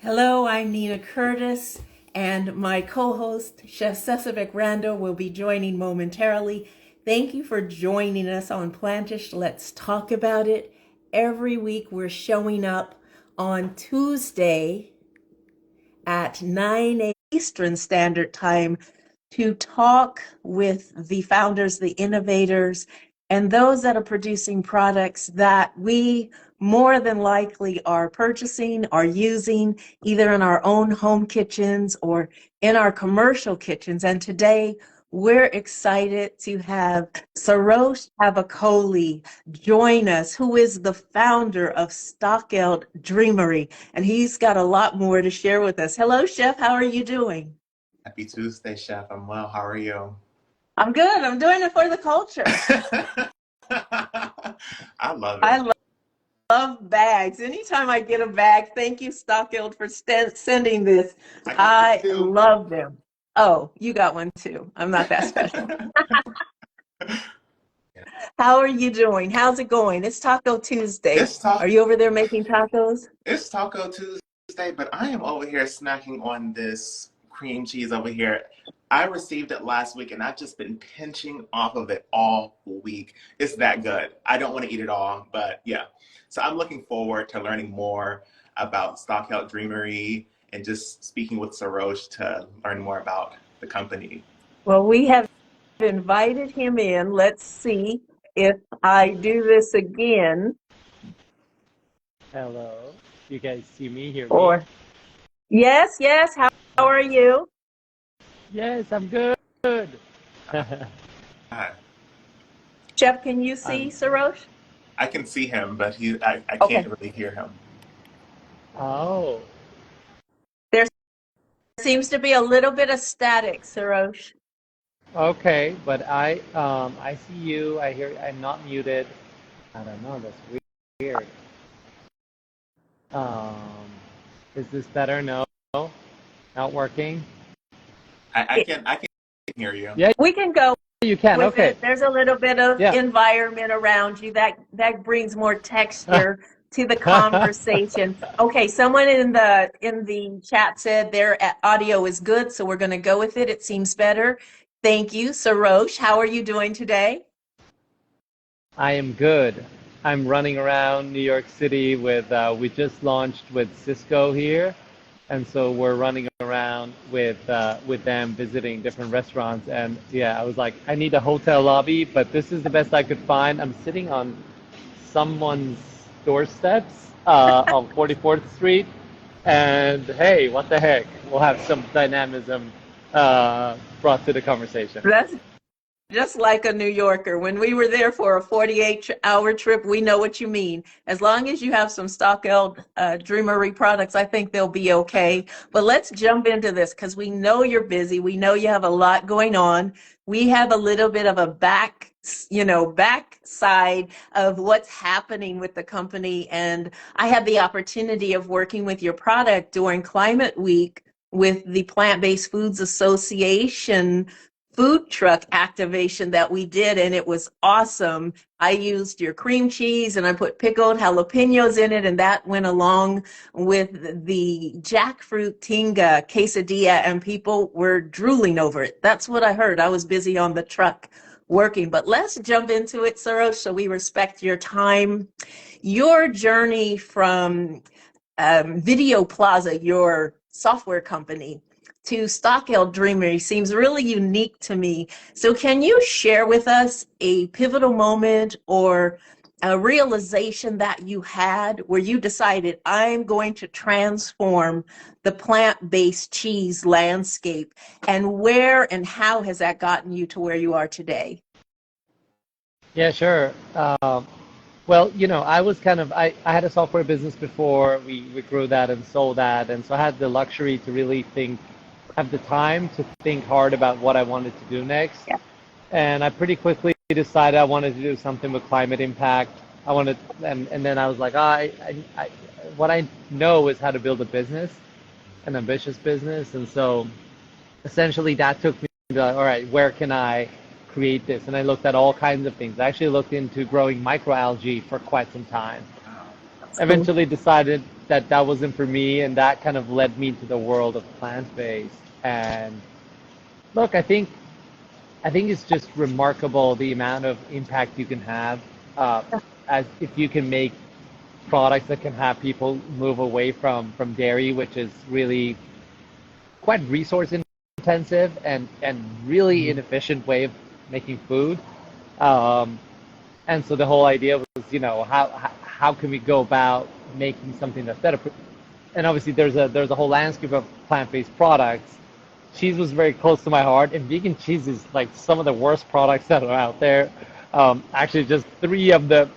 Hello, I'm Nina Curtis, and my co-host, Chef Cesarek Rando, will be joining momentarily. Thank you for joining us on Plantish. Let's talk about it. Every week we're showing up on Tuesday at 9 a.m. Eastern Standard Time to talk with the founders, the innovators, and those that are producing products that we more than likely are purchasing, are using either in our own home kitchens or in our commercial kitchens. And today we're excited to have Sorosh Tavakoli join us, who is the founder of Stockeld Dreamery. And he's got a lot more to share with us. Hello, Chef. How are you doing? Happy Tuesday, Chef. I'm well. How are you? I'm good. I'm doing it for the culture. I love I it. love bags. Anytime I get a bag, thank you, Stockeld, for sending this. I got one I too. love them. Oh, you got one too. I'm not that special. How are you doing? How's it going? It's Taco Tuesday. It's Are talk. you over there making tacos? It's Taco Tuesday, but I am over here snacking on this cream cheese over here. I received it last week, and I've just been pinching off of it all week. It's that good. I don't want to eat it all, but yeah. So I'm looking forward to learning more about Stockeld Dreamery and just speaking with Sorosh to learn more about the company. Well, we have invited him in. Let's see if I do this again. Hello. You guys see me, hear me? Or, yes, yes. How are you? Yes, I'm good. Hi. Chef, can you see I'm Sarosh? I can see him, but I can't Okay. really hear him. oh, There seems to be a little bit of static, Sarosh. okay, but I see you. I hear I'm not muted. I don't know, that's weird. Um is this better? No? Not working? It, I can hear you. Yeah, we can go you can. with Okay. it. There's a little bit of Yeah. environment around you that brings more texture to the conversation. Okay, someone in the chat said their audio is good, so we're going to go with it. It seems better. Thank you, Sarosh. How are you doing today? I am good. I'm running around New York City with, we just launched with Cisco here, and so we're running around with them visiting different restaurants. And yeah, I was like, I need a hotel lobby, but this is the best I could find. I'm sitting on someone's doorsteps on 44th Street, and hey, what the heck? We'll have some dynamism brought to the conversation. That's just like a New Yorker. When we were there for a 48-hour trip, we know what you mean. As long as you have some Stockeld Dreamery products, I think they'll be okay. But let's jump into this because we know you're busy. We know you have a lot going on. We have a little bit of a backside of what's happening with the company. And I had the opportunity of working with your product during Climate Week with the Plant-Based Foods Association food truck activation that we did, and it was awesome. I used your cream cheese and I put pickled jalapenos in it, and that went along with the jackfruit tinga quesadilla, and people were drooling over it. That's what I heard. I was busy on the truck working, but let's jump into it, Sarosh, so we respect your time. Your journey from Video Plaza, your software company, to Stockeld Dreamery seems really unique to me. So can you share with us a pivotal moment or a realization that you had where you decided, I'm going to transform the plant-based cheese landscape, and where and how has that gotten you to where you are today? Yeah, sure. Well, I was I had a software business before. We grew that and sold that. And so I had the luxury to really have the time to think hard about what I wanted to do next. Yeah. And I pretty quickly decided I wanted to do something with climate impact. And then I was like, what I know is how to build a business, an ambitious business. And so essentially that took me to, all right, where can I create this? And I looked at all kinds of things. I actually looked into growing microalgae for quite some time. Wow. Cool. Eventually decided that wasn't for me, and that kind of led me to the world of plant-based. And look, I think it's just remarkable the amount of impact you can have, as if you can make products that can have people move away from dairy, which is really quite resource intensive and really inefficient way of making food. Um, and so the whole idea was, how can we go about making something that's better? And obviously there's a whole landscape of plant-based products. Cheese was very close to my heart, and vegan cheese is like some of the worst products that are out there. Actually, just 3 of the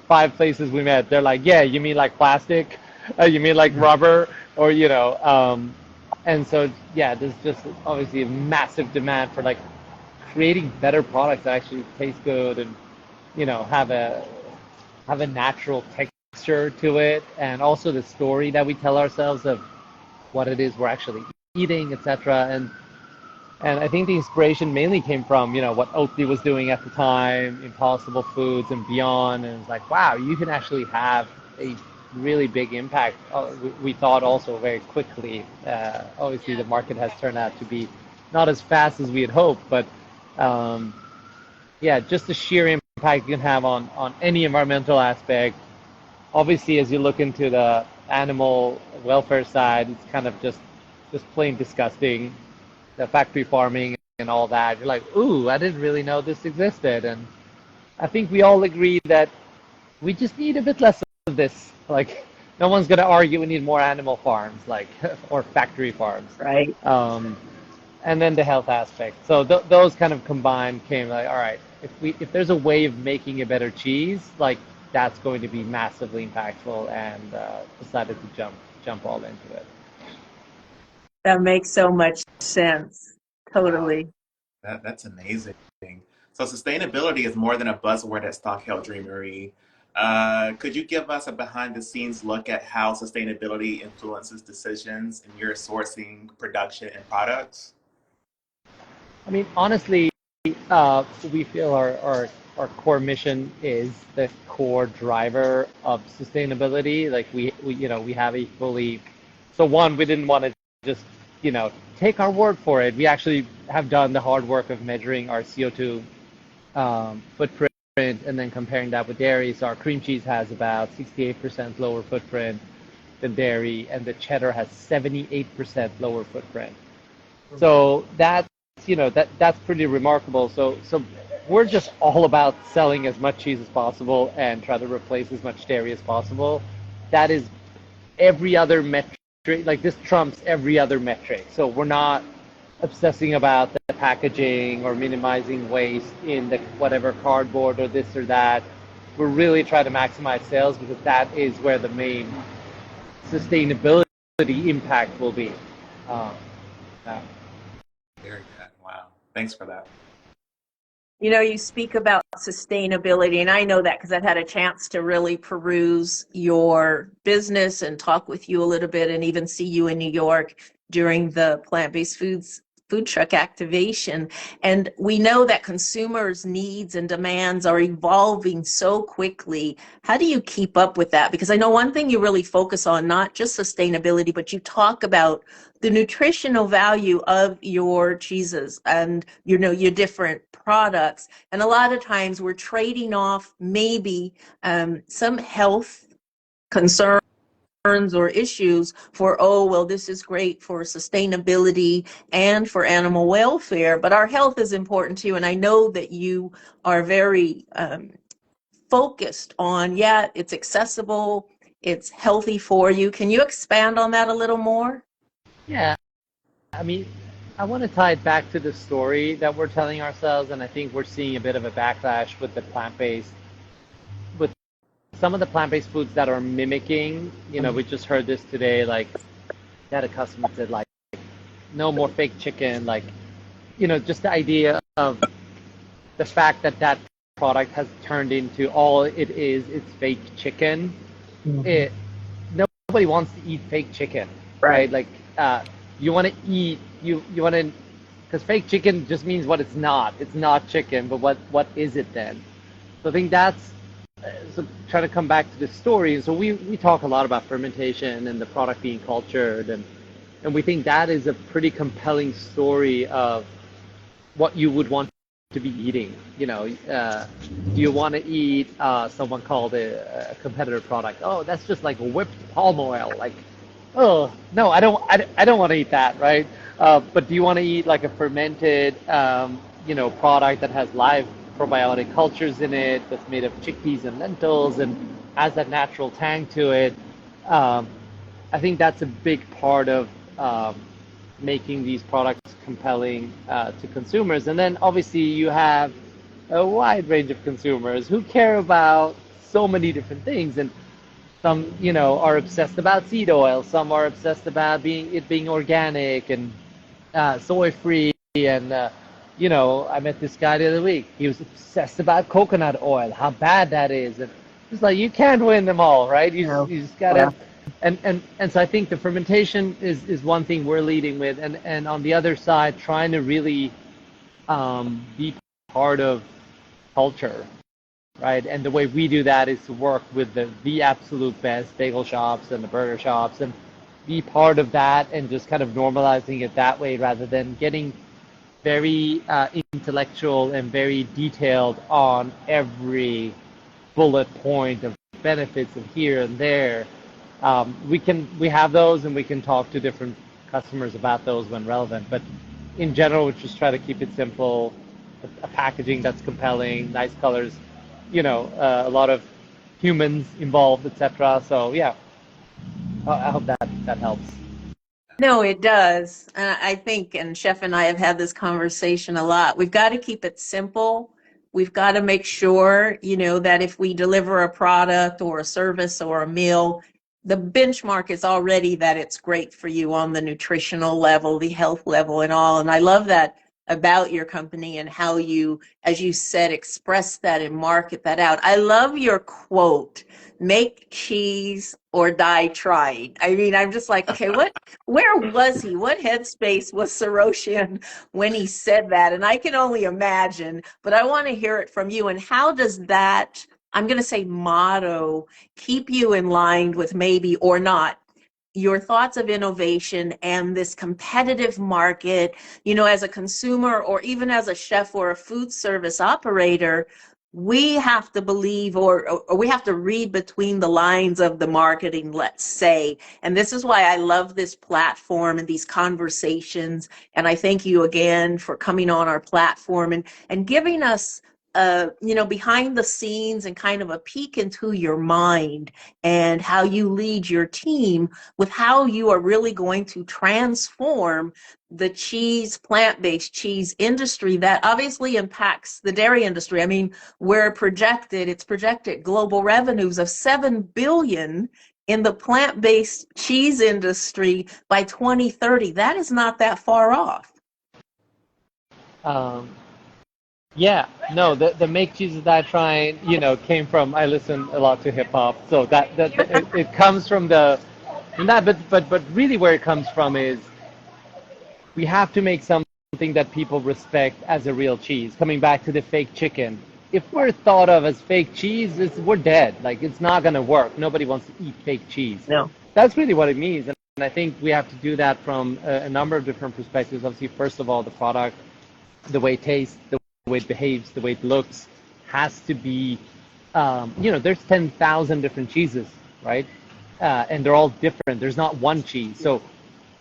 5 places we met, they're like, yeah, you mean like plastic? You mean like rubber? Or, and so, yeah, there's just obviously a massive demand for like creating better products that actually taste good and, have a natural texture to it. And also the story that we tell ourselves of what it is we're actually eating, etc. And I think the inspiration mainly came from, what Oatly was doing at the time, Impossible Foods and beyond. And it's like, wow, you can actually have a really big impact. We thought also very quickly. Obviously, the market has turned out to be not as fast as we had hoped, but yeah, just the sheer impact you can have on any environmental aspect. Obviously, as you look into the animal welfare side, it's kind of just plain disgusting, the factory farming and all that. You're like, ooh, I didn't really know this existed. And I think we all agree that we just need a bit less of this. Like, no one's going to argue we need more animal farms, like, or factory farms. Right. And then the health aspect. So those kind of combined came like, all right, if there's a way of making a better cheese, like, that's going to be massively impactful, and decided to jump all into it. That makes so much sense. Wow, Totally. that's amazing. So sustainability is more than a buzzword at Stockeld Dreamery. Could you give us a behind-the-scenes look at how sustainability influences decisions in your sourcing, production, and products? I mean, honestly, we feel our core mission is the core driver of sustainability. Like we have a fully, so one, we didn't want to just, take our word for it. We actually have done the hard work of measuring our CO2 footprint and then comparing that with dairy. So our cream cheese has about 68% lower footprint than dairy, and the cheddar has 78% lower footprint. So that's pretty remarkable. So we're just all about selling as much cheese as possible and try to replace as much dairy as possible. That is every other metric. Like, this trumps every other metric. So we're not obsessing about the packaging or minimizing waste in the whatever cardboard or this or that. We're really trying to maximize sales, because that is where the main sustainability impact will be. Yeah. Very good. Wow. Thanks for that. You speak about sustainability, and I know that because I've had a chance to really peruse your business and talk with you a little bit, and even see you in New York during the plant-based foods food truck activation. And we know that consumers' needs and demands are evolving so quickly. How do you keep up with that? Because I know one thing you really focus on, not just sustainability, but you talk about the nutritional value of your cheeses and your different products. And a lot of times we're trading off maybe some health concerns or issues for, oh, well, this is great for sustainability and for animal welfare, but our health is important too. And I know that you are very focused on, yeah, it's accessible, it's healthy for you. Can you expand on that a little more? Yeah, I mean, I want to tie it back to the story that we're telling ourselves, and I think we're seeing a bit of a backlash with the plant-based, with some of the plant-based foods that are mimicking. We just heard this today, like, that a customer said, like, no more fake chicken, like, just the idea of the fact that that product has turned into all it is, it's fake chicken. It Nobody wants to eat fake chicken, right? Like, you want to eat, you want to, because fake chicken just means what it's not. It's not chicken, but what is it then? So I think that's so try to come back to the story. So we talk a lot about fermentation and the product being cultured, and we think that is a pretty compelling story of what you would want to be eating. Do you want to eat someone called a competitor product? Oh, that's just like whipped palm oil. Like, oh no, I don't want to eat that, right? But do you want to eat like a fermented, product that has live probiotic cultures in it, that's made of chickpeas and lentils and has that natural tang to it? I think that's a big part of making these products compelling to consumers. And then obviously you have a wide range of consumers who care about so many different things. And some, are obsessed about seed oil. Some are obsessed about it being organic and soy-free. And, I met this guy the other week. He was obsessed about coconut oil, how bad that is. And it's like, you can't win them all, right? You just got to... And so I think the fermentation is one thing we're leading with. And on the other side, trying to really be part of culture. Right, and the way we do that is to work with the absolute best bagel shops and the burger shops and be part of that and just kind of normalizing it that way rather than getting very intellectual and very detailed on every bullet point of benefits of here and there. We have those and we can talk to different customers about those when relevant, but in general, we just try to keep it simple, a packaging that's compelling, nice colors. A lot of humans involved, etc. So yeah, I hope that helps. No, it does. I think, and Chef and I have had this conversation a lot. We've got to keep it simple. We've got to make sure, that if we deliver a product or a service or a meal, the benchmark is already that it's great for you on the nutritional level, the health level and all. And I love that about your company and how you, as you said, express that and market that out. I love your quote, make cheese or die trying. I mean, I'm just like, okay, where was he? What headspace was Sorosh in when he said that? And I can only imagine, but I want to hear it from you. And how does that, I'm going to say motto, keep you in line with maybe or not your thoughts of innovation and this competitive market, as a consumer or even as a chef or a food service operator, we have to believe or we have to read between the lines of the marketing, let's say. And this is why I love this platform and these conversations. And I thank you again for coming on our platform and giving us behind the scenes and kind of a peek into your mind and how you lead your team with how you are really going to transform the plant-based cheese industry that obviously impacts the dairy industry. I mean, it's projected global revenues of $7 billion in the plant-based cheese industry by 2030. That is not that far off. Yeah, no, the make cheeses that I try, came from, I listen a lot to hip hop, so that it comes from that, but really where it comes from is we have to make something that people respect as a real cheese. Coming back to the fake chicken, if we're thought of as fake cheese, we're dead. Like, it's not gonna work. Nobody wants to eat fake cheese. No. That's really what it means, and I think we have to do that from a number of different perspectives. Obviously, first of all, the product, the way it tastes, the way it behaves, the way it looks, has to be, there's 10,000 different cheeses, right? And they're all different. There's not one cheese. So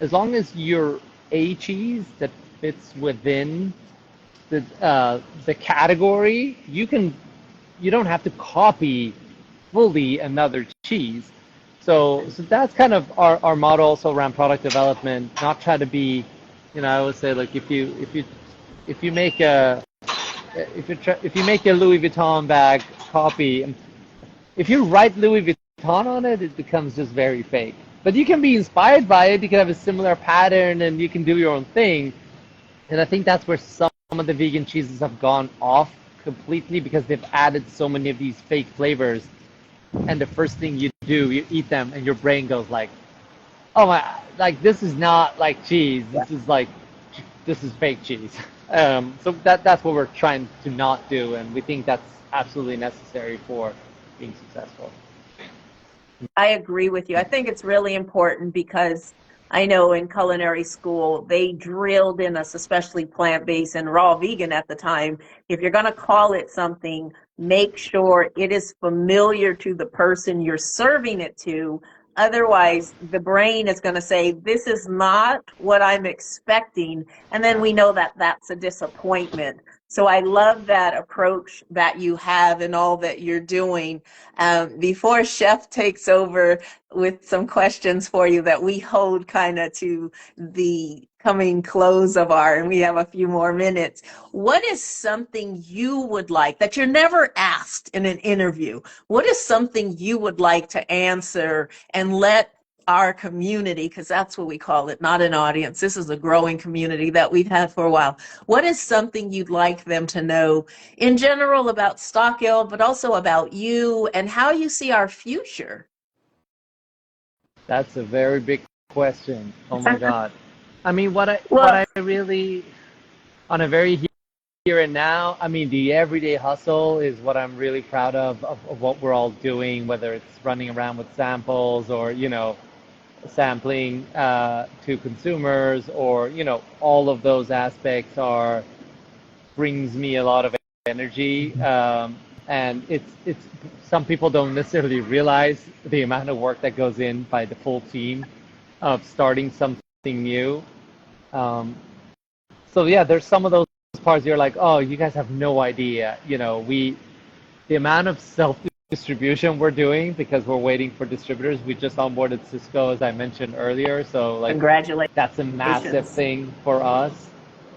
as long as you're a cheese that fits within the category, you don't have to copy fully another cheese. So that's kind of our model also around product development. Not try to be, I always say, like, if you make a Louis Vuitton bag copy, if you write Louis Vuitton on it, it becomes just very fake. But you can be inspired by it. You can have a similar pattern, and you can do your own thing. And I think that's where some of the vegan cheeses have gone off completely, because they've added so many of these fake flavors. And the first thing you do, you eat them, and your brain goes like, "Oh my! Like, this is not like cheese. This is fake cheese." So that's what we're trying to not do, and we think that's absolutely necessary for being successful. I agree with you. I think it's really important because I know in culinary school, they drilled in us, especially plant-based and raw vegan at the time. If you're going to call it something, make sure it is familiar to the person you're serving it to. Otherwise, the brain is going to say, this is not what I'm expecting. And then we know that that's a disappointment. So I love that approach that you have and all that you're doing. Before Chef takes over with some questions for you that we hold kind of to the coming close of and we have a few more minutes. What is something you would like that you're never asked in an interview? What is something you would like to answer and let our community, because that's what we call it, not an audience. This is a growing community that we've had for a while. What is something you'd like them to know in general about Stockeld, but also about you and how you see our future? That's a very big question. Oh my God. I mean, what Well, I really, on a very here and now, I mean, the everyday hustle is what I'm really proud of what we're all doing, whether it's running around with samples or, sampling to consumers, or all of those aspects are brings me a lot of energy, and it's some people don't necessarily realize the amount of work that goes in by the full team of starting something new. So yeah, there's some of those parts you're like, oh, you guys have no idea, the amount of self distribution we're doing because we're waiting for distributors. We just onboarded Cisco, as I mentioned earlier. So like congratulations. that's a massive thing for us.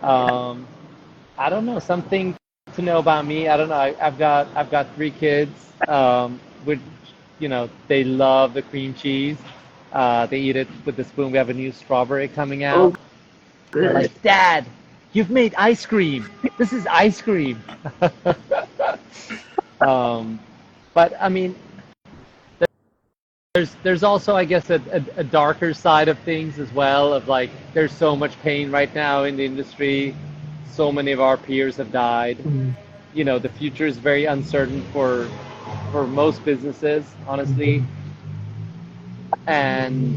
I don't know, something to know about me. I don't know. I've got 3 kids. With they love the cream cheese. They eat it with the spoon. We have a new strawberry coming Oh, out. They're good. like, Dad, you've made ice cream. This is ice cream. But I mean, there's also, I guess, a darker side of things as well. Of like, there's so much pain right now in the industry. So many of our peers have died. The future is very uncertain for most businesses, honestly. And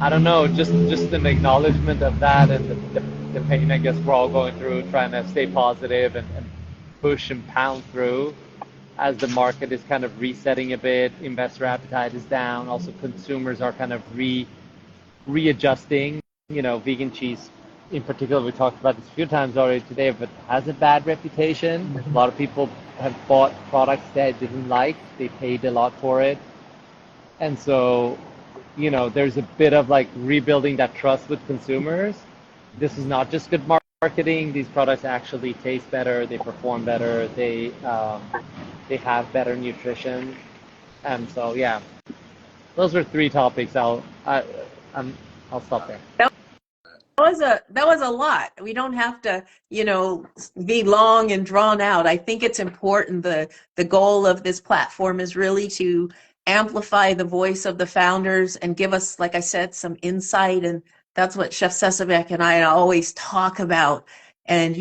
I don't know, just an acknowledgement of that and the pain I guess we're all going through, trying to stay positive and push and pound through as the market is kind of resetting a bit, investor appetite is down, also consumers are kind of readjusting. Vegan cheese in particular, we talked about this a few times already today, but has a bad reputation. A lot of people have bought products they didn't like, they paid a lot for it. And so, there's a bit of like rebuilding that trust with consumers. This is not just good marketing. These products actually taste better, they perform better, they have better nutrition. And so, yeah, those are 3 topics. I'll stop there. That was a lot. We don't have to, be long and drawn out. I think it's important. The goal of this platform is really to amplify the voice of the founders and give us, like I said, some insight. And that's what Chef Sesabek and I always talk about. And,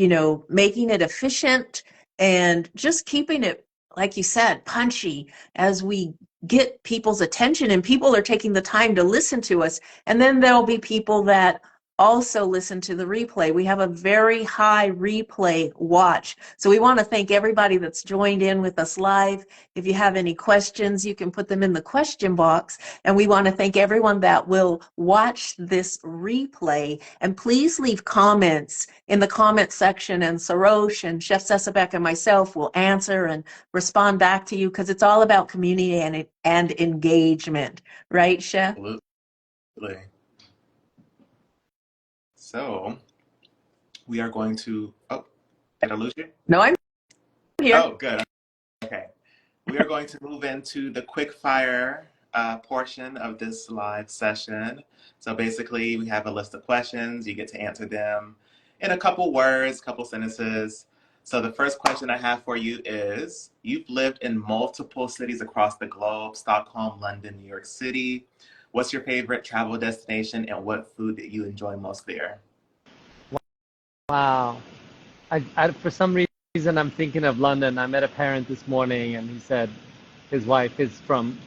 making it efficient and just keeping it, like you said, punchy as we get people's attention, and people are taking the time to listen to us. And then there'll be people that also listen to the replay. We have a very high replay watch. So we want to thank everybody that's joined in with us live. If you have any questions, you can put them in the question box. And we want to thank everyone that will watch this replay. And please leave comments in the comment section, and Sorosh and Chef Sesabek and myself will answer and respond back to you, because it's all about community and engagement. Right, Chef? Absolutely. So we are going to, did I lose you? No, I'm here. Oh, good. Okay. We are going to move into the quick fire portion of this live session. So basically we have a list of questions. You get to answer them in a couple words, couple sentences. So the first question I have for you is, you've lived in multiple cities across the globe: Stockholm, London, New York City. What's your favorite travel destination, and what food that you enjoy most there? Wow. For some reason, I'm thinking of London. I met a parent this morning, and he said, his wife is from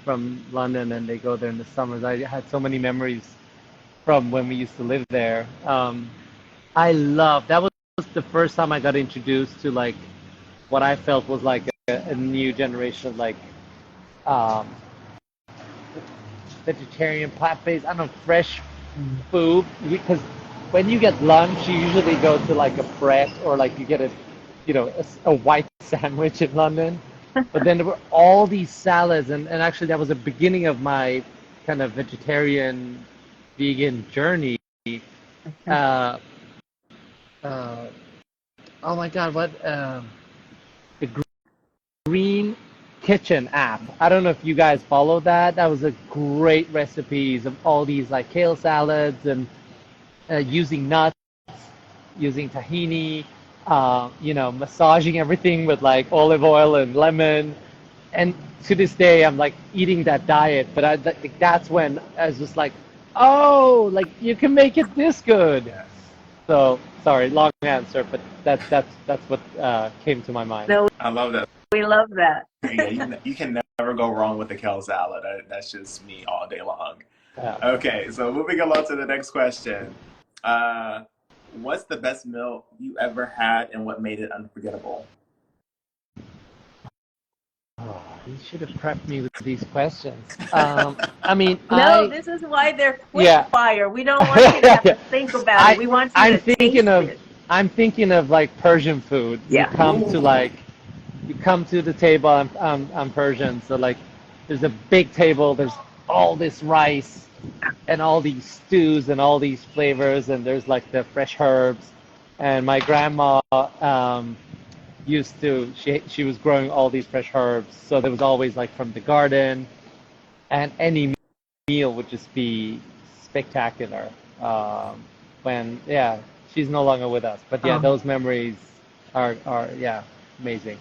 London, and they go there in the summers. I had so many memories from when we used to live there. I love that was the first time I got introduced to like what I felt was like a new generation of like um, vegetarian, plant-based, I don't know, fresh food. Because when you get lunch, you usually go to like a bread or like you get a white sandwich in London. But then there were all these salads, and actually that was the beginning of my kind of vegetarian, vegan journey. Uh, uh, oh my God, what? The Green Kitchen app. I don't know if you guys follow that. That was a great recipes of all these like kale salads and using nuts, using tahini, massaging everything with like olive oil and lemon. And to this day, I'm like eating that diet. But that's when I was just like, oh, like you can make it this good. Yes. So sorry, long answer, but that's what came to my mind. No, I love that. we love that. Yeah, you can never go wrong with the kale salad. That's just me all day long. Yeah. Okay, so moving along to the next question. What's the best meal you ever had and what made it unforgettable? Oh, you should have prepped me with these questions. I mean, No, this is why they're quick Yeah. fire. We don't want you to have to think about it. We want you I'm to thinking taste of it. I'm thinking of like Persian food. Yeah. You come to the table. I'm Persian, so like there's a big table. There's all this rice and all these stews and all these flavors, and there's like the fresh herbs. And my grandma she was growing all these fresh herbs, so there was always like from the garden, and any meal would just be spectacular. When she's no longer with us, but yeah, those memories are amazing.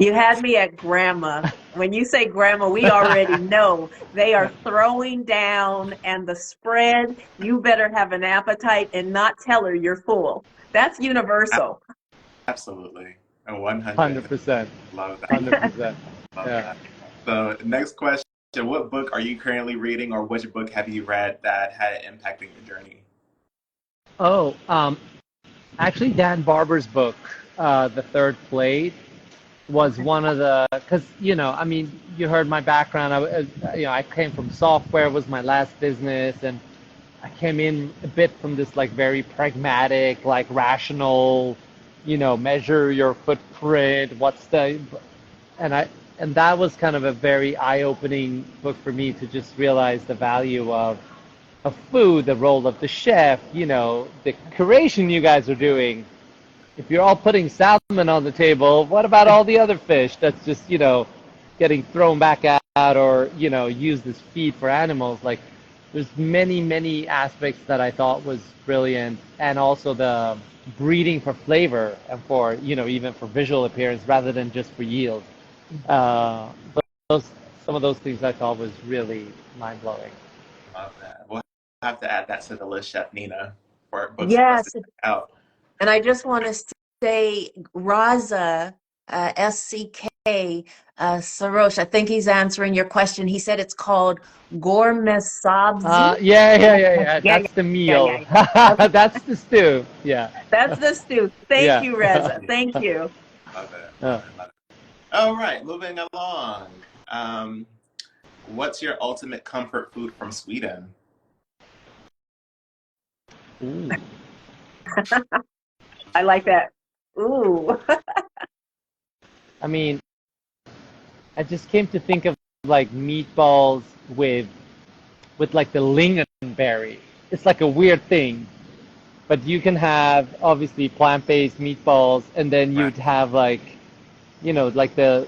You had me at grandma. When you say grandma, we already know they are throwing down, and the spread, you better have an appetite and not tell her you're full. That's universal. Absolutely. 100. 100%. Love that. 100%. Love that. So next question, what book are you currently reading or which book have you read that had an impact in your journey? Oh, actually Dan Barber's book, The Third Plate, was one of the, because I mean, you heard my background. I came from software, was my last business, and I came in a bit from this like very pragmatic, like rational, measure your footprint. And that was kind of a very eye-opening book for me to just realize the value of food, the role of the chef, the curation you guys are doing. If you're all putting salmon on the table, what about all the other fish that's just, getting thrown back out or, used as feed for animals? Like, there's many, many aspects that I thought was brilliant. And also the breeding for flavor and for, even for visual appearance rather than just for yield. But some of those things I thought was really mind-blowing. Love that. We'll have to add that to the list, Chef Nina, for books for us Yes. to check out. And I just want to say, Raza, SCK, Sorosh, I think he's answering your question. He said it's called gourmet sabzi. Yeah. That's the meal. That's the stew. Yeah. That's the stew. Thank you, Reza. Thank you. Love it. Love it. All right, moving along. What's your ultimate comfort food from Sweden? Ooh. I like that. Ooh. I mean, I just came to think of like meatballs with like the lingonberry. It's like a weird thing, but you can have obviously plant-based meatballs, and then you'd have like, like a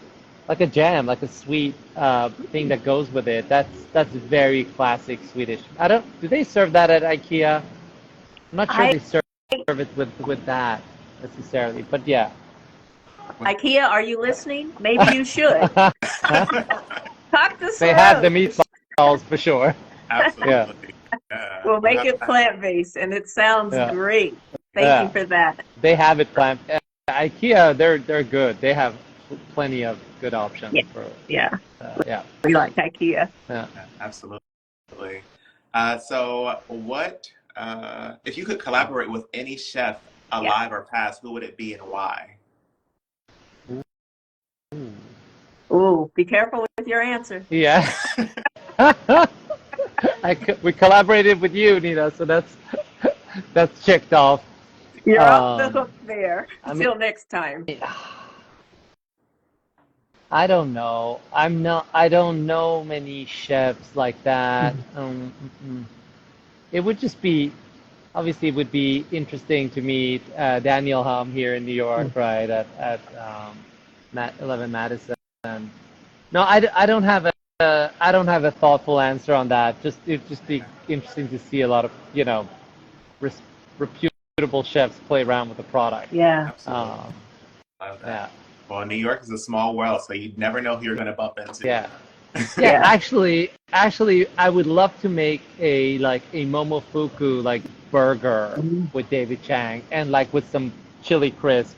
jam, like a sweet thing that goes with it. That's very classic Swedish. Do they serve that at IKEA? I'm not sure they serve it with that necessarily, but yeah. IKEA, are you listening? Maybe you should. Talk to Sorosh. They have the meatballs for sure. Absolutely. Yeah. We'll make it plant-based, and it sounds great. Thank you for that. They have it plant. IKEA, they're good. They have plenty of good options Yeah. for Yeah. yeah. We like IKEA. Yeah. Absolutely. So if you could collaborate with any chef Yeah. alive or past, who would it be and why? Ooh, be careful with your answer. Yeah. We collaborated with you, Nina, so that's checked off. You're off the Um, hook there. I mean, Till next time. I don't know. I don't know many chefs like that. It would just be, obviously, it would be interesting to meet Daniel Hum here in New York, right, at 11 Madison. No, I don't have I don't have a thoughtful answer on that. It'd just be interesting to see a lot of, res reputable chefs play around with the product. Yeah. Absolutely. Um, Love yeah, that. Well, New York is a small world, so you never know who you're going to bump into. yeah, yeah. Yeah. Actually, I would love to make a momofuku burger Mhm. with David Chang and with some chili crisp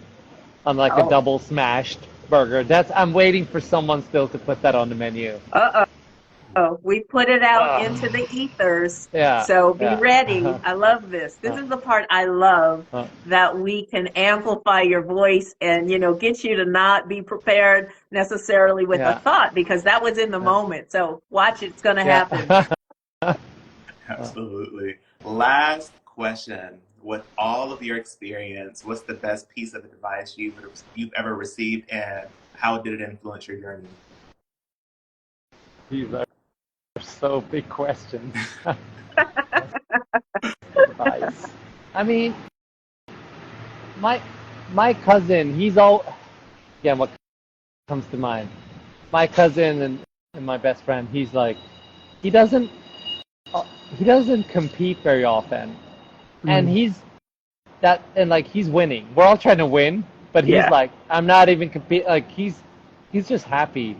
on a Oh. double smashed burger. I'm waiting for someone still to put that on the menu. Uh-oh. We put it out Uh, into the ethers. yeah, So be yeah. ready. I love this. This is the part I love, Uh, that we can amplify your voice and, get you to not be prepared necessarily with a yeah, thought, because that was in the yeah, moment. So watch, it's going to happen. yeah. Absolutely. Last question. With all of your experience, what's the best piece of advice you've ever received, and how did it influence your journey? These are so big questions. Advice. I mean, my my cousin, again, what comes to mind? My cousin and my best friend, he doesn't uh, he doesn't compete very often, and Mm. he's winning. We're all trying to win, but he's Yeah. like, I'm not even compete. He's just happy,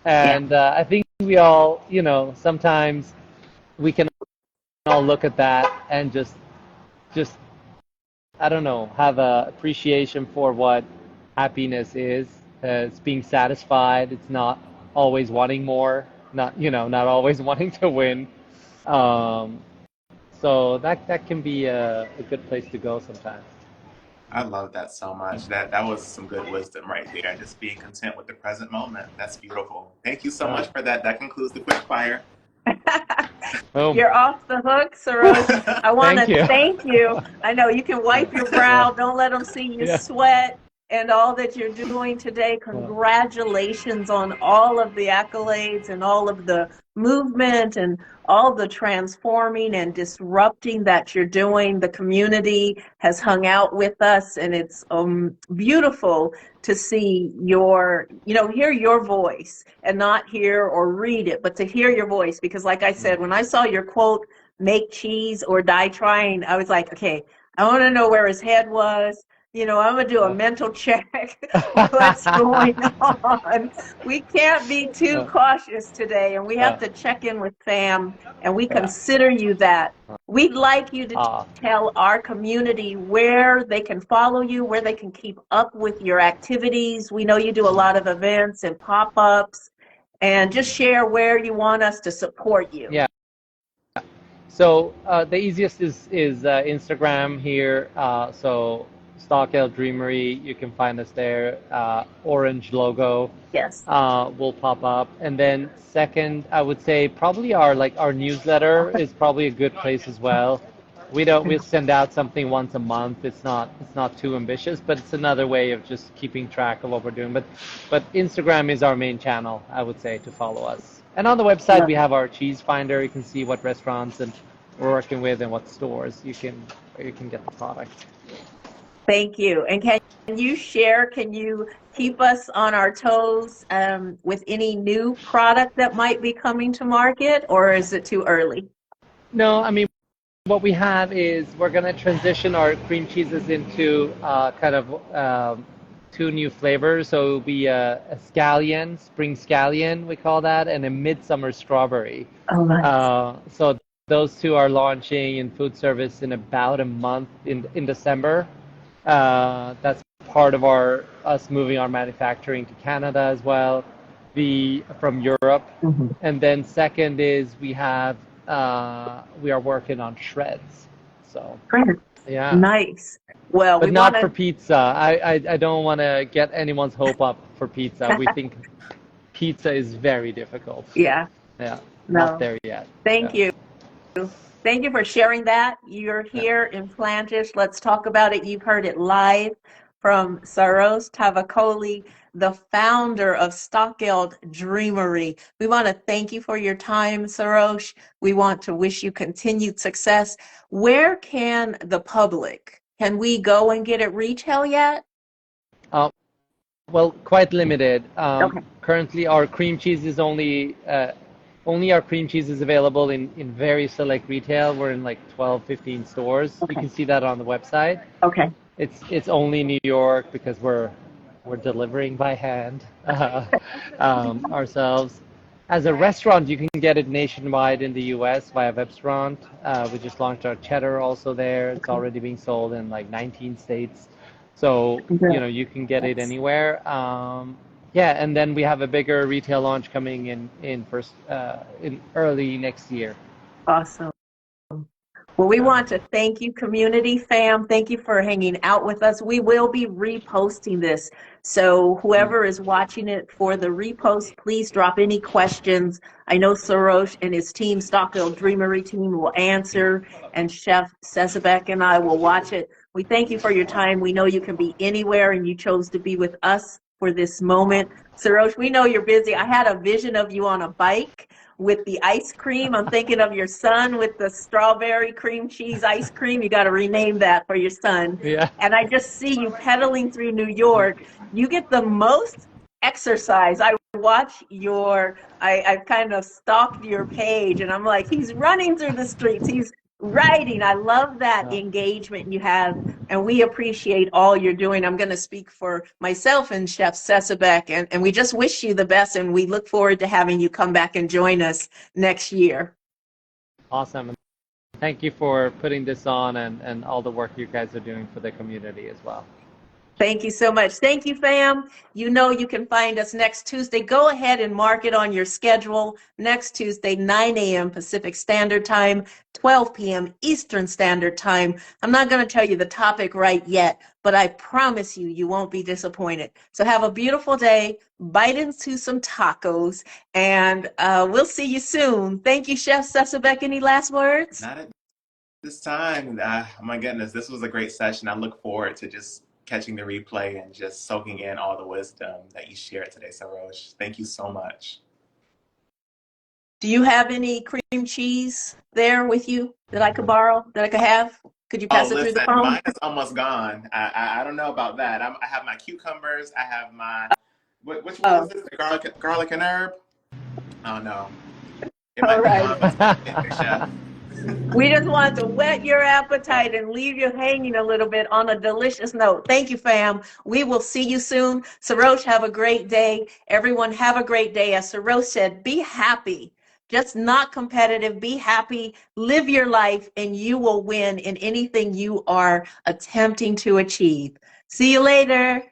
Yeah. and I think we all, sometimes we can all look at that and just I don't know, have a appreciation for what happiness is. It's being satisfied. It's not always wanting more. Not always wanting to win. Um, so that can be a good place to go sometimes. I love that so much. That was some good wisdom right there. Just being content with the present moment. That's beautiful. Thank you so much for that. That concludes the quick fire. Boom. You're off the hook, Sorosh. I want Thank to you. thank you. I know you can wipe your brow. Don't let them see you Yeah. sweat, and all that you're doing today. Congratulations on all of the accolades and all of the movement and all the transforming and disrupting that you're doing. The community has hung out with us, and it's beautiful to see hear your voice, and not hear or read it, but to hear your voice. Because like I said, when I saw your quote, make cheese or die trying, I was like, okay, I want to know where his head was. I'm going to do a mental check. What's going on? We can't be too cautious today, and we have to check in with fam, and we Yeah. consider you that. We'd like you to tell our community where they can follow you, where they can keep up with your activities. We know you do a lot of events and pop-ups, and just share where you want us to support you. Yeah. So the easiest is Instagram here. So Stockeld Dreamery, you can find us there. Orange logo Yes. will pop up, and then second, I would say probably our newsletter is probably a good place as well. We send out something once a month. It's not too ambitious, but it's another way of just keeping track of what we're doing. But Instagram is our main channel, I would say, to follow us. And on the website, we have our cheese finder. You can see what restaurants and we're working with and what stores you can get the product. Thank you. And can you keep us on our toes with any new product that might be coming to market, or is it too early? No, I mean, what we have is we're going to transition our cream cheeses into two new flavors. So it'll be a scallion, spring scallion, we call that, and a midsummer strawberry. Oh, nice. So those two are launching in food service in about a month in December. That's part of us moving our manufacturing to Canada as well, from Europe. And then second is we are working on shreds. So Great. yeah. Nice. Well, But we want not for to, pizza. I don't want to get anyone's hope up for pizza. We think pizza is very difficult. yeah, Yeah, not no. there yet. Thank Yeah, you. Thank you for sharing that. You're yeah. here in Plantish. Let's talk about it. You've heard it live from Sorosh Tavakoli, the founder of Stockeld Dreamery. We want to thank you for your time, Sorosh. We want to wish you continued success. Where can the public, can we go and get it retail yet? Uh, well, quite limited. Okay. Currently, our cream cheese is only our cream cheese is available in very select retail. We're in like 12, 15 stores. You Okay. can see that on the website. Okay. It's only New York because we're delivering by hand ourselves. As a restaurant, you can get it nationwide in the U.S. via Webstaurant. We just launched our cheddar also there. It's already being sold in like 19 states. So, you can get it anywhere. Yeah, and then we have a bigger retail launch coming in early next year. Awesome. Well, we want to thank you, community fam. Thank you for hanging out with us. We will be reposting this. So whoever is watching it for the repost, please drop any questions. I know Sorosh and his team, Stockeld Dreamery team, will answer, and Chef Sesabek and I will watch it. We thank you for your time. We know you can be anywhere, and you chose to be with us for this moment. Sorosh, we know you're busy. I had a vision of you on a bike with the ice cream. I'm thinking of your son with the strawberry cream cheese ice cream. You got to rename that for your son. Yeah. And I just see you pedaling through New York. You get the most exercise. I watch I've kind of stalked your page, and I'm like, he's running through the streets. He's writing. I love that engagement you have, and we appreciate all you're doing. I'm going to speak for myself and Chef Sesabek, and we just wish you the best, and we look forward to having you come back and join us next year. Awesome. Thank you for putting this on and all the work you guys are doing for the community as well. Thank you so much. Thank you, fam. You know you can find us next Tuesday. Go ahead and mark it on your schedule. Next Tuesday, 9 a.m. Pacific Standard Time, 12 p.m. Eastern Standard Time. I'm not going to tell you the topic right yet, but I promise you, you won't be disappointed. So have a beautiful day. Bite into some tacos, and we'll see you soon. Thank you, Chef Sesabek. Any last words? Not at this time. My goodness, this was a great session. I look forward to just catching the replay and just soaking in all the wisdom that you shared today, Sorosh. Thank you so much. Do you have any cream cheese there with you that I could borrow, that I could have? Could you pass it through the phone? Mine is almost gone. I don't know about that. I have my cucumbers. I have my, which one is this? The garlic and herb? Oh, no. It might be gone, but it's chef. We just want to whet your appetite and leave you hanging a little bit on a delicious note. Thank you, fam. We will see you soon. Sorosh, have a great day. Everyone, have a great day. As Sorosh said, be happy. Just not competitive. Be happy. Live your life, and you will win in anything you are attempting to achieve. See you later.